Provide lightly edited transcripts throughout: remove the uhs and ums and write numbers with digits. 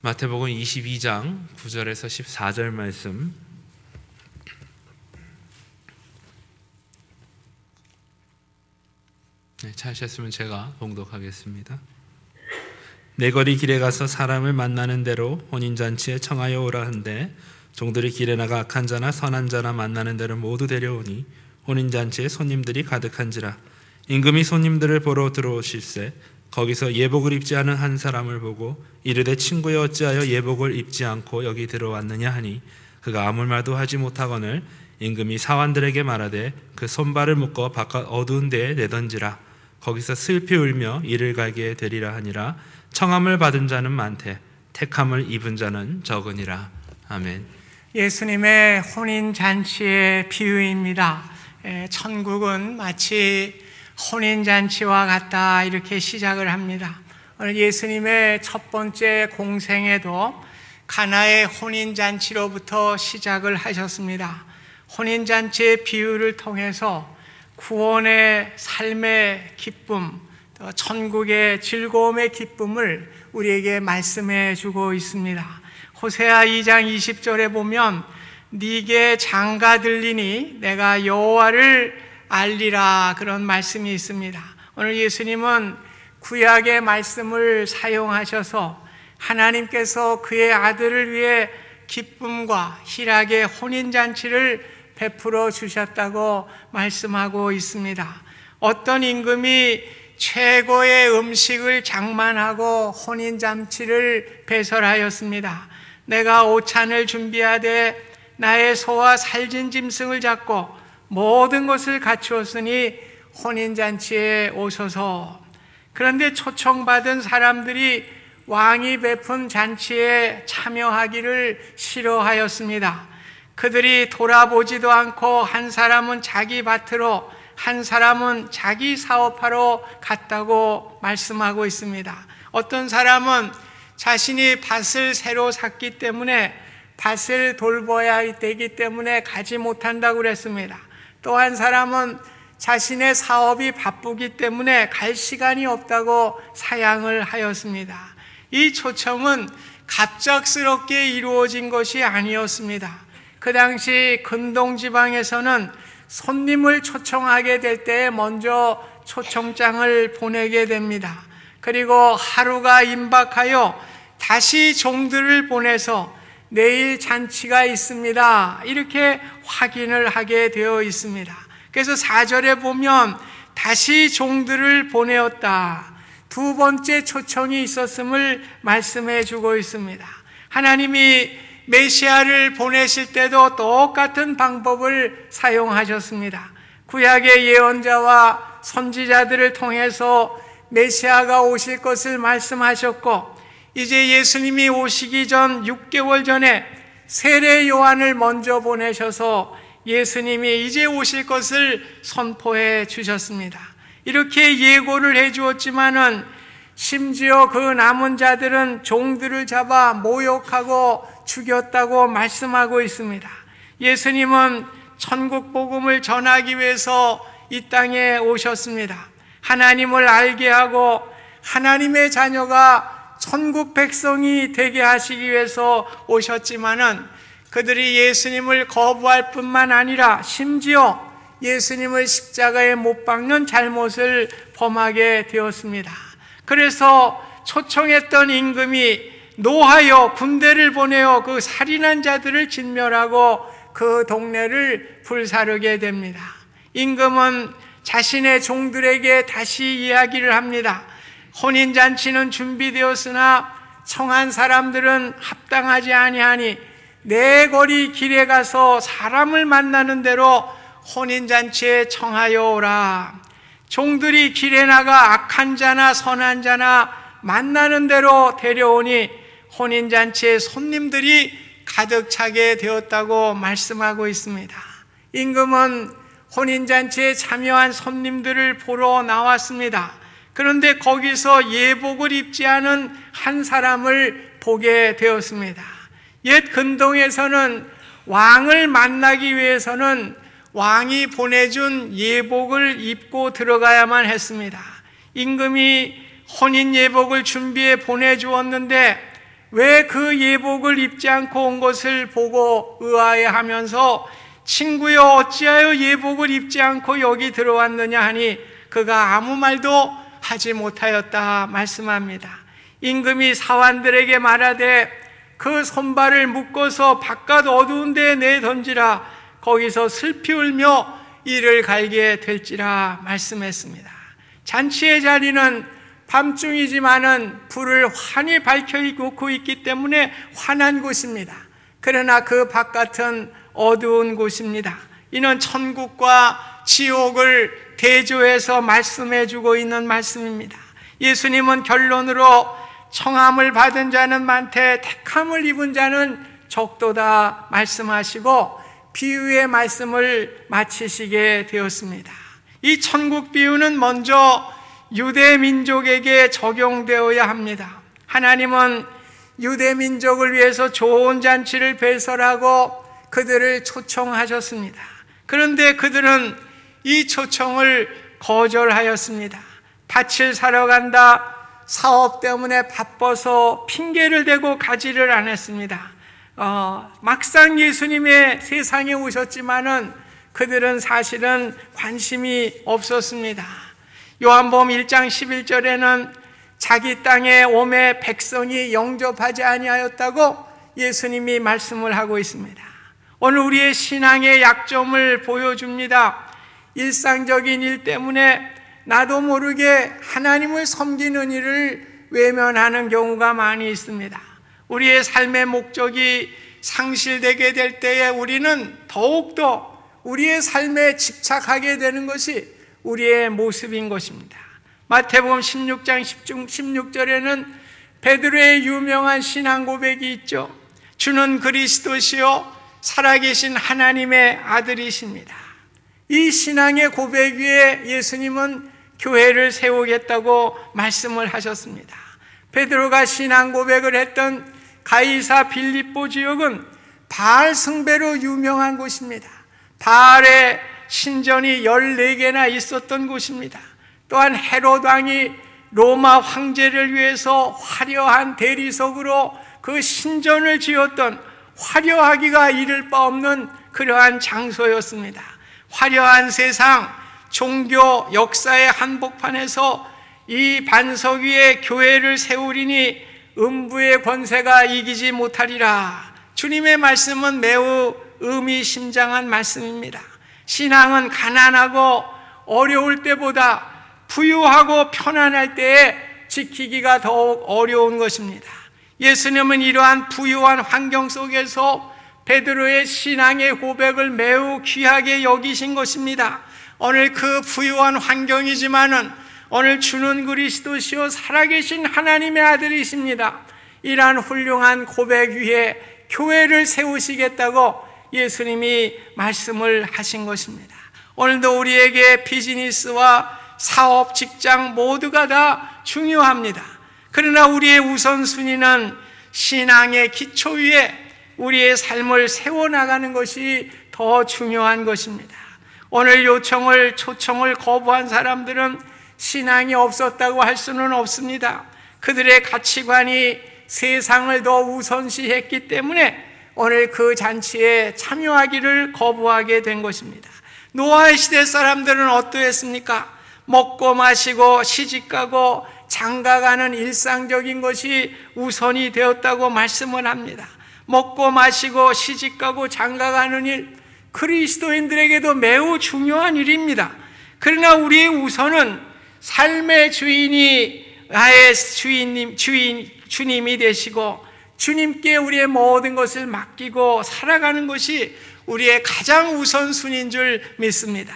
마태복음 22장 9절에서 14절 말씀, 찾으셨으면 제가 봉독하겠습니다. 내거리 길에 가서 사람을 만나는 대로 혼인잔치에 청하여 오라 한데 종들이 길에 나가 악한 자나 선한 자나 만나는 대로 모두 데려오니 혼인잔치에 손님들이 가득한지라. 임금이 손님들을 보러 들어오실새 거기서 예복을 입지 않은 한 사람을 보고 이르되 친구여 어찌하여 예복을 입지 않고 여기 들어왔느냐 하니 그가 아무 말도 하지 못하거늘 임금이 사환들에게 말하되 그 손발을 묶어 바깥 어두운 데에 내던지라. 거기서 슬피 울며 이를 갈게 되리라 하니라. 청함을 받은 자는 많되 택함을 입은 자는 적으니라. 아멘. 예수님의 혼인잔치의 비유입니다. 천국은 마치 혼인잔치와 같다, 이렇게 시작을 합니다. 오늘 예수님의 첫 번째 공생에도 가나의 혼인잔치로부터 시작을 하셨습니다. 혼인잔치의 비유를 통해서 구원의 삶의 기쁨, 천국의 즐거움의 기쁨을 우리에게 말씀해 주고 있습니다. 호세아 2장 20절에 보면 네게 장가 들리니 내가 여호와를 알리라, 그런 말씀이 있습니다. 오늘 예수님은 구약의 말씀을 사용하셔서 하나님께서 그의 아들을 위해 기쁨과 희락의 혼인잔치를 베풀어 주셨다고 말씀하고 있습니다. 어떤 임금이 최고의 음식을 장만하고 혼인잔치를 배설하였습니다. 내가 오찬을 준비하되 나의 소와 살진 짐승을 잡고 모든 것을 갖추었으니 혼인잔치에 오소서. 그런데 초청받은 사람들이 왕이 베푼 잔치에 참여하기를 싫어하였습니다. 그들이 돌아보지도 않고 한 사람은 자기 밭으로 한 사람은 자기 사업하러 갔다고 말씀하고 있습니다. 어떤 사람은 자신이 밭을 새로 샀기 때문에 밭을 돌봐야 되기 때문에 가지 못한다고 그랬습니다. 또 한 사람은 자신의 사업이 바쁘기 때문에 갈 시간이 없다고 사양을 하였습니다. 이 초청은 갑작스럽게 이루어진 것이 아니었습니다. 그 당시 근동 지방에서는 손님을 초청하게 될 때 먼저 초청장을 보내게 됩니다. 그리고 하루가 임박하여 다시 종들을 보내서 내일 잔치가 있습니다, 이렇게 확인을 하게 되어 있습니다. 그래서 4절에 보면 다시 종들을 보내었다, 두 번째 초청이 있었음을 말씀해 주고 있습니다. 하나님이 메시아를 보내실 때도 똑같은 방법을 사용하셨습니다. 구약의 예언자와 선지자들을 통해서 메시아가 오실 것을 말씀하셨고, 이제 예수님이 오시기 전 6개월 전에 세례 요한을 먼저 보내셔서 예수님이 이제 오실 것을 선포해 주셨습니다. 이렇게 예고를 해 주었지만은 심지어 그 남은 자들은 종들을 잡아 모욕하고 죽였다고 말씀하고 있습니다. 예수님은 천국 복음을 전하기 위해서 이 땅에 오셨습니다. 하나님을 알게 하고 하나님의 자녀가 천국 백성이 되게 하시기 위해서 오셨지만은 그들이 예수님을 거부할 뿐만 아니라 심지어 예수님을 십자가에 못 박는 잘못을 범하게 되었습니다. 그래서 초청했던 임금이 노하여 군대를 보내어 그 살인한 자들을 진멸하고 그 동네를 불사르게 됩니다. 임금은 자신의 종들에게 다시 이야기를 합니다. 혼인잔치는 준비되었으나 청한 사람들은 합당하지 아니하니 내 거리 길에 가서 사람을 만나는 대로 혼인잔치에 청하여 오라. 종들이 길에 나가 악한 자나 선한 자나 만나는 대로 데려오니 혼인잔치에 손님들이 가득 차게 되었다고 말씀하고 있습니다. 임금은 혼인잔치에 참여한 손님들을 보러 나왔습니다. 그런데 거기서 예복을 입지 않은 한 사람을 보게 되었습니다. 옛 근동에서는 왕을 만나기 위해서는 왕이 보내준 예복을 입고 들어가야만 했습니다. 임금이 혼인 예복을 준비해 보내주었는데 왜 그 예복을 입지 않고 온 것을 보고 의아해하면서 친구여 어찌하여 예복을 입지 않고 여기 들어왔느냐 하니 그가 아무 말도 하지 못하였다 말씀합니다. 임금이 사환들에게 말하되 그 손발을 묶어서 바깥 어두운 데에 내던지라. 거기서 슬피 울며 이를 갈게 될지라 말씀했습니다. 잔치의 자리는 밤중이지만은 불을 환히 밝혀놓고 있기 때문에 환한 곳입니다. 그러나 그 바깥은 어두운 곳입니다. 이는 천국과 지옥을 대조해서 말씀해주고 있는 말씀입니다. 예수님은 결론으로 청함을 받은 자는 많되 택함을 입은 자는 적도다 말씀하시고 비유의 말씀을 마치시게 되었습니다. 이 천국 비유는 먼저 유대 민족에게 적용되어야 합니다. 하나님은 유대 민족을 위해서 좋은 잔치를 배설하고 그들을 초청하셨습니다. 그런데 그들은 이 초청을 거절하였습니다. 밭을 사러 간다, 사업 때문에 바빠서 핑계를 대고 가지를 않았습니다. 막상 예수님의 세상에 오셨지만은 그들은 사실은 관심이 없었습니다. 요한복음 1장 11절에는 자기 땅에 오매 백성이 영접하지 아니하였다고 예수님이 말씀을 하고 있습니다. 오늘 우리의 신앙의 약점을 보여줍니다. 일상적인 일 때문에 나도 모르게 하나님을 섬기는 일을 외면하는 경우가 많이 있습니다. 우리의 삶의 목적이 상실되게 될 때에 우리는 더욱더 우리의 삶에 집착하게 되는 것이 우리의 모습인 것입니다. 마태복음 16장 16절에는 베드로의 유명한 신앙 고백이 있죠. 주는 그리스도시요 살아계신 하나님의 아들이십니다. 이 신앙의 고백 위에 예수님은 교회를 세우겠다고 말씀을 하셨습니다. 베드로가 신앙 고백을 했던 가이사 빌립보 지역은 바알 숭배로 유명한 곳입니다. 바알의 신전이 14개나 있었던 곳입니다. 또한 헤롯 왕이 로마 황제를 위해서 화려한 대리석으로 그 신전을 지었던 화려하기가 이를 바 없는 그러한 장소였습니다. 화려한 세상, 종교 역사의 한복판에서 이 반석 위에 교회를 세우리니 음부의 권세가 이기지 못하리라. 주님의 말씀은 매우 의미심장한 말씀입니다. 신앙은 가난하고 어려울 때보다 부유하고 편안할 때에 지키기가 더욱 어려운 것입니다. 예수님은 이러한 부유한 환경 속에서 베드로의 신앙의 고백을 매우 귀하게 여기신 것입니다. 오늘 그 부유한 환경이지만은 오늘 주는 그리스도시요 살아계신 하나님의 아들이십니다. 이러한 훌륭한 고백 위에 교회를 세우시겠다고 예수님이 말씀을 하신 것입니다. 오늘도 우리에게 비즈니스와 사업, 직장 모두가 다 중요합니다. 그러나 우리의 우선순위는 신앙의 기초 위에 우리의 삶을 세워나가는 것이 더 중요한 것입니다. 오늘 초청을 거부한 사람들은 신앙이 없었다고 할 수는 없습니다. 그들의 가치관이 세상을 더 우선시했기 때문에 오늘 그 잔치에 참여하기를 거부하게 된 것입니다. 노아의 시대 사람들은 어떠했습니까? 먹고 마시고 시집가고 장가가는 일상적인 것이 우선이 되었다고 말씀을 합니다. 먹고 마시고 시집가고 장가가는 일, 그리스도인들에게도 매우 중요한 일입니다. 그러나 우리의 우선은 삶의 주인이 나의 주님이 되시고 주님께 우리의 모든 것을 맡기고 살아가는 것이 우리의 가장 우선순위인 줄 믿습니다.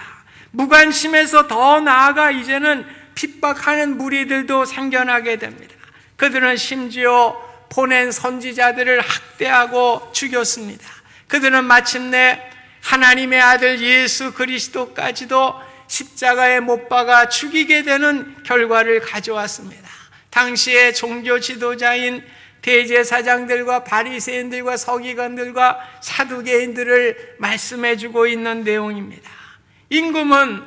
무관심에서 더 나아가 이제는 핍박하는 무리들도 생겨나게 됩니다. 그들은 심지어 보낸 선지자들을 학대하고 죽였습니다. 그들은 마침내 하나님의 아들 예수 그리스도까지도 십자가에 못 박아 죽이게 되는 결과를 가져왔습니다. 당시의 종교 지도자인 대제사장들과 바리새인들과 서기관들과 사두개인들을 말씀해주고 있는 내용입니다. 임금은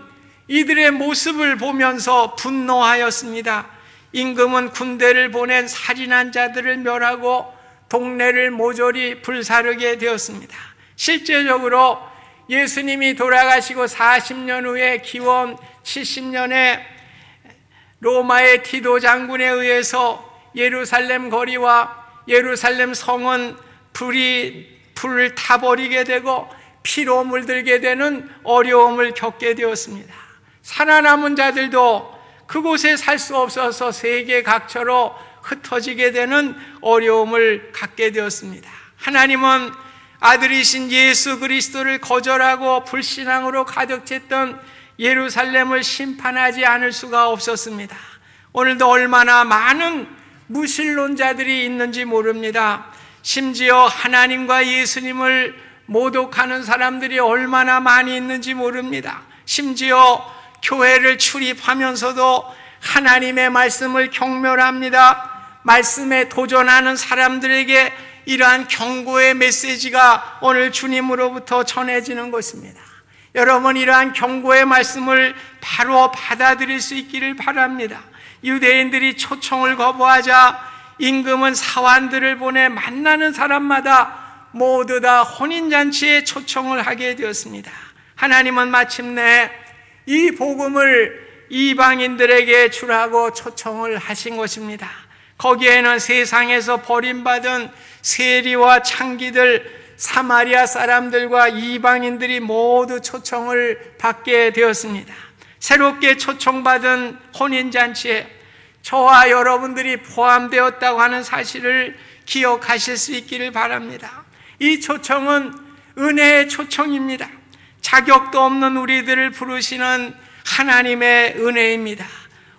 이들의 모습을 보면서 분노하였습니다. 임금은 군대를 보낸 살인한 자들을 멸하고 동네를 모조리 불사르게 되었습니다. 실제적으로 예수님이 돌아가시고 40년 후에 기원 70년에 로마의 디도 장군에 의해서 예루살렘 거리와 예루살렘 성은 불을 타버리게 되고 피로 물들게 되는 어려움을 겪게 되었습니다. 살아남은 자들도 그곳에 살 수 없어서 세계 각처로 흩어지게 되는 어려움을 갖게 되었습니다. 하나님은 아들이신 예수 그리스도를 거절하고 불신앙으로 가득 찼던 예루살렘을 심판하지 않을 수가 없었습니다. 오늘도 얼마나 많은 무신론자들이 있는지 모릅니다. 심지어 하나님과 예수님을 모독하는 사람들이 얼마나 많이 있는지 모릅니다. 심지어 교회를 출입하면서도 하나님의 말씀을 경멸합니다. 말씀에 도전하는 사람들에게 이러한 경고의 메시지가 오늘 주님으로부터 전해지는 것입니다. 여러분, 이러한 경고의 말씀을 바로 받아들일 수 있기를 바랍니다. 유대인들이 초청을 거부하자 임금은 사환들을 보내 만나는 사람마다 모두 다 혼인잔치에 초청을 하게 되었습니다. 하나님은 마침내 이 복음을 이방인들에게 주라고 초청을 하신 것입니다. 거기에는 세상에서 버림받은 세리와 창기들, 사마리아 사람들과 이방인들이 모두 초청을 받게 되었습니다. 새롭게 초청받은 혼인잔치에 저와 여러분들이 포함되었다고 하는 사실을 기억하실 수 있기를 바랍니다. 이 초청은 은혜의 초청입니다. 자격도 없는 우리들을 부르시는 하나님의 은혜입니다.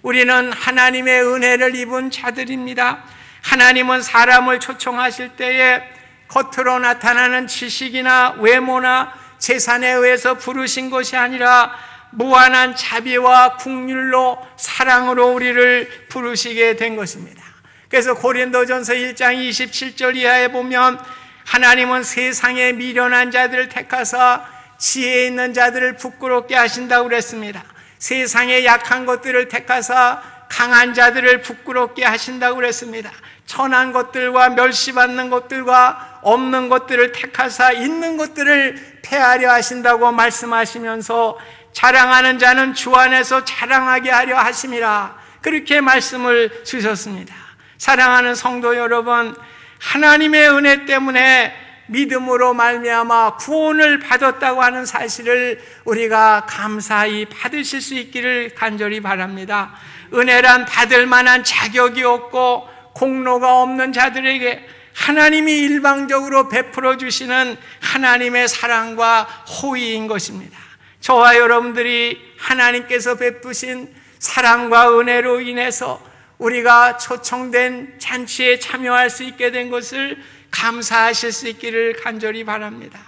우리는 하나님의 은혜를 입은 자들입니다. 하나님은 사람을 초청하실 때에 겉으로 나타나는 지식이나 외모나 재산에 의해서 부르신 것이 아니라 무한한 자비와 긍휼로 사랑으로 우리를 부르시게 된 것입니다. 그래서 고린도전서 1장 27절 이하에 보면 하나님은 세상에 미련한 자들을 택하사 지혜 있는 자들을 부끄럽게 하신다고 그랬습니다. 세상에 약한 것들을 택하사 강한 자들을 부끄럽게 하신다고 그랬습니다. 천한 것들과 멸시받는 것들과 없는 것들을 택하사 있는 것들을 폐하려 하신다고 말씀하시면서 자랑하는 자는 주 안에서 자랑하게 하려 하심이라, 그렇게 말씀을 주셨습니다. 사랑하는 성도 여러분, 하나님의 은혜 때문에 믿음으로 말미암아 구원을 받았다고 하는 사실을 우리가 감사히 받으실 수 있기를 간절히 바랍니다. 은혜란 받을 만한 자격이 없고 공로가 없는 자들에게 하나님이 일방적으로 베풀어 주시는 하나님의 사랑과 호의인 것입니다. 저와 여러분들이 하나님께서 베푸신 사랑과 은혜로 인해서 우리가 초청된 잔치에 참여할 수 있게 된 것을 감사하실 수 있기를 간절히 바랍니다.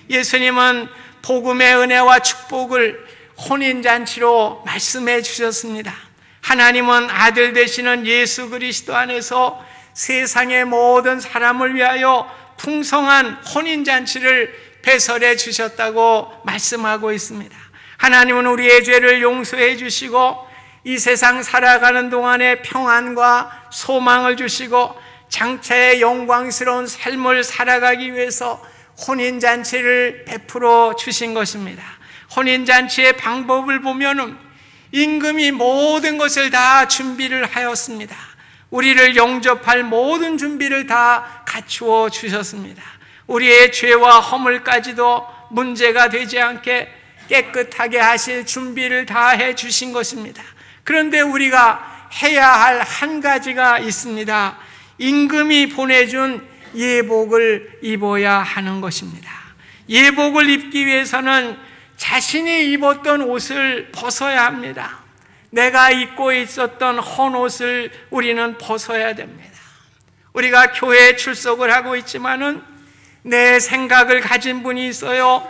예수님은 복음의 은혜와 축복을 혼인잔치로 말씀해 주셨습니다. 하나님은 아들 되시는 예수 그리스도 안에서 세상의 모든 사람을 위하여 풍성한 혼인잔치를 배설해 주셨다고 말씀하고 있습니다. 하나님은 우리의 죄를 용서해 주시고 이 세상 살아가는 동안에 평안과 소망을 주시고 장차의 영광스러운 삶을 살아가기 위해서 혼인잔치를 베풀어 주신 것입니다. 혼인잔치의 방법을 보면은 임금이 모든 것을 다 준비를 하였습니다. 우리를 영접할 모든 준비를 다 갖추어 주셨습니다. 우리의 죄와 허물까지도 문제가 되지 않게 깨끗하게 하실 준비를 다 해 주신 것입니다. 그런데 우리가 해야 할 한 가지가 있습니다. 임금이 보내준 예복을 입어야 하는 것입니다. 예복을 입기 위해서는 자신이 입었던 옷을 벗어야 합니다. 내가 입고 있었던 헌 옷을 우리는 벗어야 됩니다. 우리가 교회에 출석을 하고 있지만은 내 생각을 가진 분이 있어요.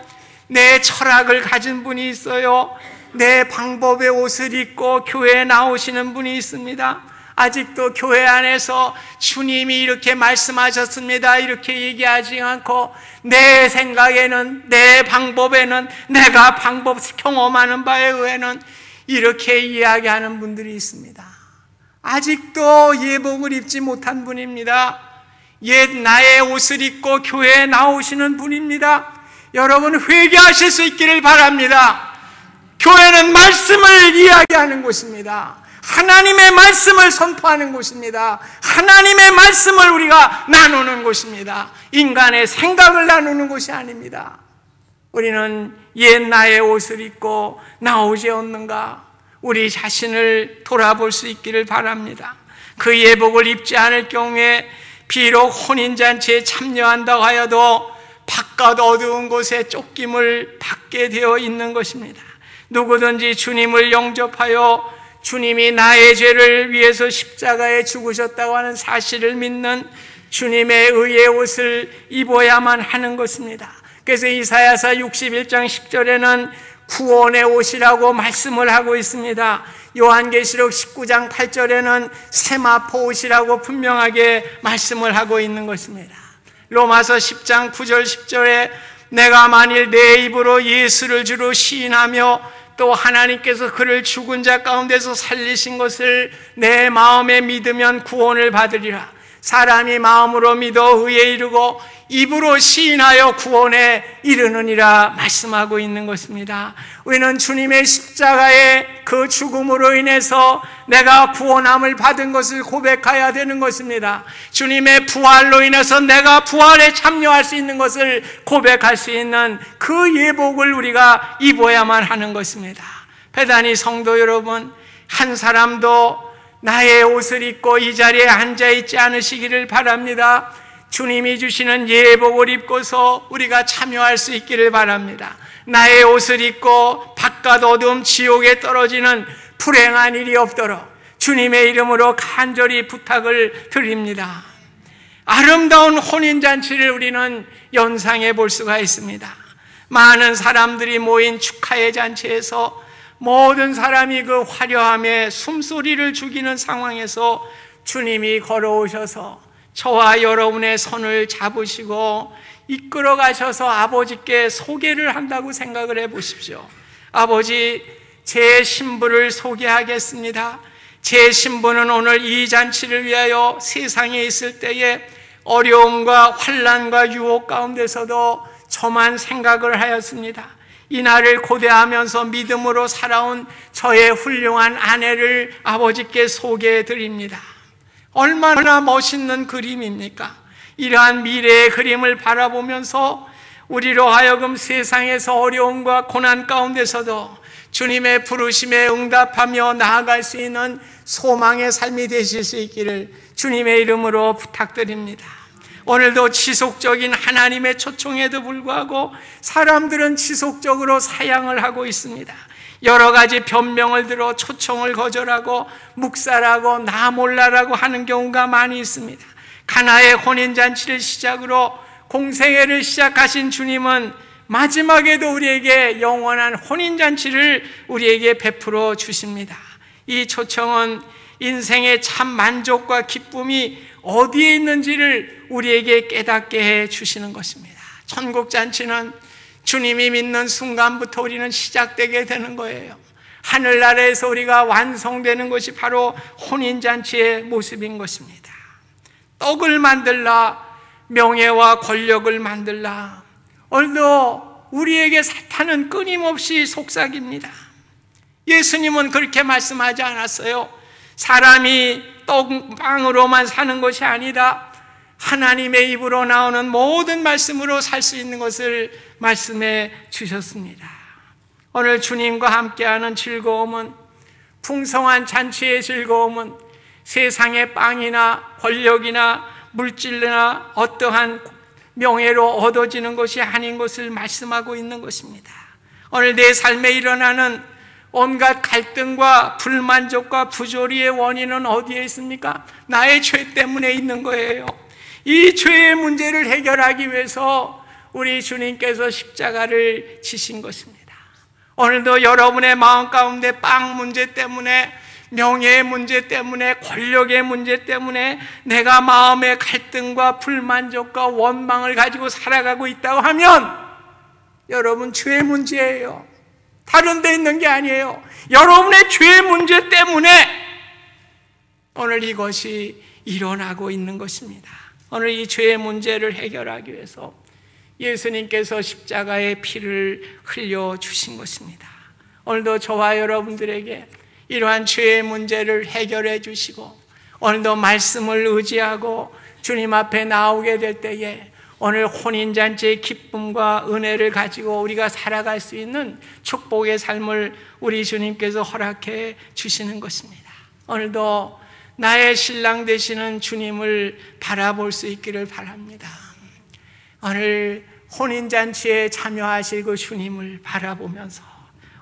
내 철학을 가진 분이 있어요. 내 방법의 옷을 입고 교회에 나오시는 분이 있습니다. 아직도 교회 안에서 주님이 이렇게 말씀하셨습니다, 이렇게 얘기하지 않고 내 생각에는, 내 방법에는, 내가 방법 경험하는 바에 의해는 이렇게 이야기하는 분들이 있습니다. 아직도 예복을 입지 못한 분입니다. 옛 나의 옷을 입고 교회에 나오시는 분입니다. 여러분 회개하실 수 있기를 바랍니다. 교회는 말씀을 이야기하는 곳입니다. 하나님의 말씀을 선포하는 곳입니다. 하나님의 말씀을 우리가 나누는 곳입니다. 인간의 생각을 나누는 곳이 아닙니다. 우리는 옛 나의 옷을 입고 나오지 않는가? 우리 자신을 돌아볼 수 있기를 바랍니다. 그 예복을 입지 않을 경우에 비록 혼인잔치에 참여한다고 하여도 바깥 어두운 곳에 쫓김을 받게 되어 있는 것입니다. 누구든지 주님을 영접하여 주님이 나의 죄를 위해서 십자가에 죽으셨다고 하는 사실을 믿는 주님의 의의 옷을 입어야만 하는 것입니다. 그래서 이사야서 61장 10절에는 구원의 옷이라고 말씀을 하고 있습니다. 요한계시록 19장 8절에는 세마포 옷이라고 분명하게 말씀을 하고 있는 것입니다. 로마서 10장 9절 10절에 내가 만일 내 입으로 예수를 주로 시인하며 또 하나님께서 그를 죽은 자 가운데서 살리신 것을 내 마음에 믿으면 구원을 받으리라. 사람이 마음으로 믿어 의에 이르고 입으로 시인하여 구원에 이르느니라 말씀하고 있는 것입니다. 우리는 주님의 십자가의 그 죽음으로 인해서 내가 구원함을 받은 것을 고백해야 되는 것입니다. 주님의 부활로 인해서 내가 부활에 참여할 수 있는 것을 고백할 수 있는 그 예복을 우리가 입어야만 하는 것입니다. 배단위 성도 여러분, 한 사람도 나의 옷을 입고 이 자리에 앉아있지 않으시기를 바랍니다. 주님이 주시는 예복을 입고서 우리가 참여할 수 있기를 바랍니다. 나의 옷을 입고 바깥 어두움 지옥에 떨어지는 불행한 일이 없도록 주님의 이름으로 간절히 부탁을 드립니다. 아름다운 혼인잔치를 우리는 연상해 볼 수가 있습니다. 많은 사람들이 모인 축하의 잔치에서 모든 사람이 그 화려함에 숨소리를 죽이는 상황에서 주님이 걸어오셔서 저와 여러분의 손을 잡으시고 이끌어 가셔서 아버지께 소개를 한다고 생각을 해 보십시오. 아버지, 제 신부를 소개하겠습니다. 제 신부는 오늘 이 잔치를 위하여 세상에 있을 때에 어려움과 환난과 유혹 가운데서도 저만 생각을 하였습니다. 이 날을 고대하면서 믿음으로 살아온 저의 훌륭한 아내를 아버지께 소개해 드립니다. 얼마나 멋있는 그림입니까? 이러한 미래의 그림을 바라보면서 우리로 하여금 세상에서 어려움과 고난 가운데서도 주님의 부르심에 응답하며 나아갈 수 있는 소망의 삶이 되실 수 있기를 주님의 이름으로 부탁드립니다. 오늘도 지속적인 하나님의 초청에도 불구하고 사람들은 지속적으로 사양을 하고 있습니다. 여러 가지 변명을 들어 초청을 거절하고 묵살하고 나 몰라라고 하는 경우가 많이 있습니다. 가나의 혼인잔치를 시작으로 공생애를 시작하신 주님은 마지막에도 우리에게 영원한 혼인잔치를 우리에게 베풀어 주십니다. 이 초청은 인생의 참 만족과 기쁨이 어디에 있는지를 우리에게 깨닫게 해 주시는 것입니다. 천국잔치는 주님이 믿는 순간부터 우리는 시작되게 되는 거예요. 하늘나라에서 우리가 완성되는 것이 바로 혼인잔치의 모습인 것입니다. 떡을 만들라, 명예와 권력을 만들라. 오늘도 우리에게 사탄은 끊임없이 속삭입니다. 예수님은 그렇게 말씀하지 않았어요. 사람이 떡빵으로만 사는 것이 아니다. 하나님의 입으로 나오는 모든 말씀으로 살 수 있는 것을 말씀해 주셨습니다. 오늘 주님과 함께하는 즐거움은, 풍성한 잔치의 즐거움은 세상의 빵이나 권력이나 물질이나 어떠한 명예로 얻어지는 것이 아닌 것을 말씀하고 있는 것입니다. 오늘 내 삶에 일어나는 온갖 갈등과 불만족과 부조리의 원인은 어디에 있습니까? 나의 죄 때문에 있는 거예요. 이 죄의 문제를 해결하기 위해서 우리 주님께서 십자가를 지신 것입니다. 오늘도 여러분의 마음 가운데 빵 문제 때문에, 명예의 문제 때문에, 권력의 문제 때문에 내가 마음의 갈등과 불만족과 원망을 가지고 살아가고 있다고 하면 여러분 죄의 문제예요. 다른 데 있는 게 아니에요. 여러분의 죄의 문제 때문에 오늘 이것이 일어나고 있는 것입니다. 오늘 이 죄의 문제를 해결하기 위해서 예수님께서 십자가의 피를 흘려 주신 것입니다. 오늘도 저와 여러분들에게 이러한 죄의 문제를 해결해 주시고 오늘도 말씀을 의지하고 주님 앞에 나오게 될 때에 오늘 혼인잔치의 기쁨과 은혜를 가지고 우리가 살아갈 수 있는 축복의 삶을 우리 주님께서 허락해 주시는 것입니다. 오늘도 나의 신랑 되시는 주님을 바라볼 수 있기를 바랍니다. 오늘 혼인잔치에 참여하실 그 주님을 바라보면서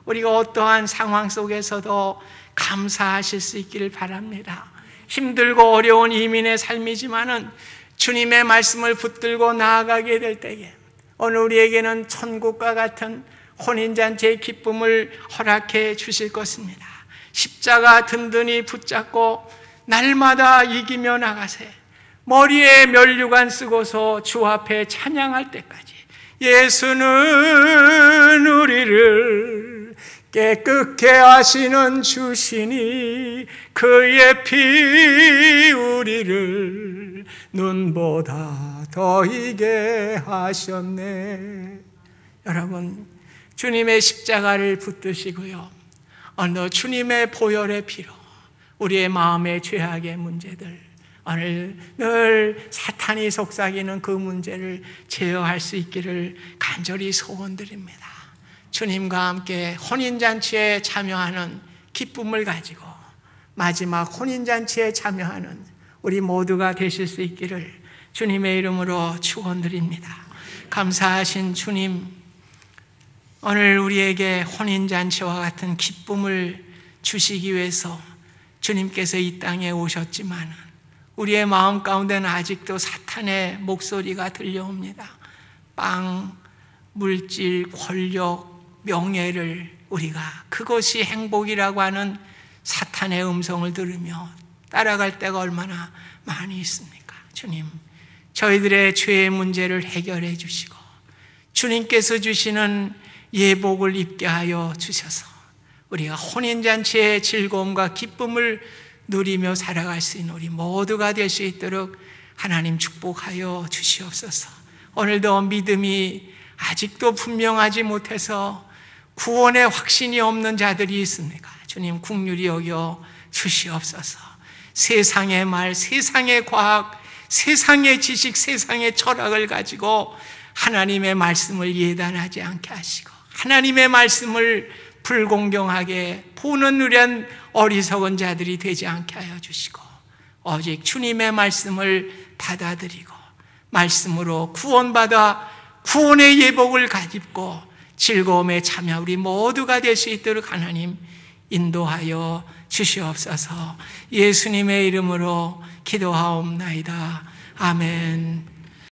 우리가 어떠한 상황 속에서도 감사하실 수 있기를 바랍니다. 힘들고 어려운 이민의 삶이지만은 주님의 말씀을 붙들고 나아가게 될 때에 오늘 우리에게는 천국과 같은 혼인잔치의 기쁨을 허락해 주실 것입니다. 십자가 든든히 붙잡고 날마다 이기며 나가세. 머리에 면류관 쓰고서 주 앞에 찬양할 때까지 예수는 우리를 깨끗게 하시는 주시니 그의 피 우리를 눈보다 더 이게 하셨네. 여러분, 주님의 십자가를 붙드시고요, 오늘 주님의 보혈의 피로 우리의 마음의 죄악의 문제들, 오늘 늘 사탄이 속삭이는 그 문제를 제어할 수 있기를 간절히 소원드립니다. 주님과 함께 혼인잔치에 참여하는 기쁨을 가지고 마지막 혼인잔치에 참여하는 우리 모두가 되실 수 있기를 주님의 이름으로 축원드립니다. 감사하신 주님, 오늘 우리에게 혼인잔치와 같은 기쁨을 주시기 위해서 주님께서 이 땅에 오셨지만 우리의 마음 가운데는 아직도 사탄의 목소리가 들려옵니다. 빵, 물질, 권력, 명예를 우리가 그것이 행복이라고 하는 사탄의 음성을 들으며 따라갈 때가 얼마나 많이 있습니까? 주님, 저희들의 죄의 문제를 해결해 주시고 주님께서 주시는 예복을 입게 하여 주셔서 우리가 혼인잔치의 즐거움과 기쁨을 누리며 살아갈 수 있는 우리 모두가 될 수 있도록 하나님 축복하여 주시옵소서. 오늘도 믿음이 아직도 분명하지 못해서 구원의 확신이 없는 자들이 있습니까? 주님 긍휼히 여겨 주시옵소서. 세상의 말, 세상의 과학, 세상의 지식, 세상의 철학을 가지고 하나님의 말씀을 예단하지 않게 하시고 하나님의 말씀을 불공경하게 보는 누련 어리석은 자들이 되지 않게 하여 주시고 오직 주님의 말씀을 받아들이고 말씀으로 구원받아 구원의 예복을 가집고 즐거움에 참여 우리 모두가 될 수 있도록 하나님 인도하여 주시옵소서. 예수님의 이름으로 기도하옵나이다. 아멘.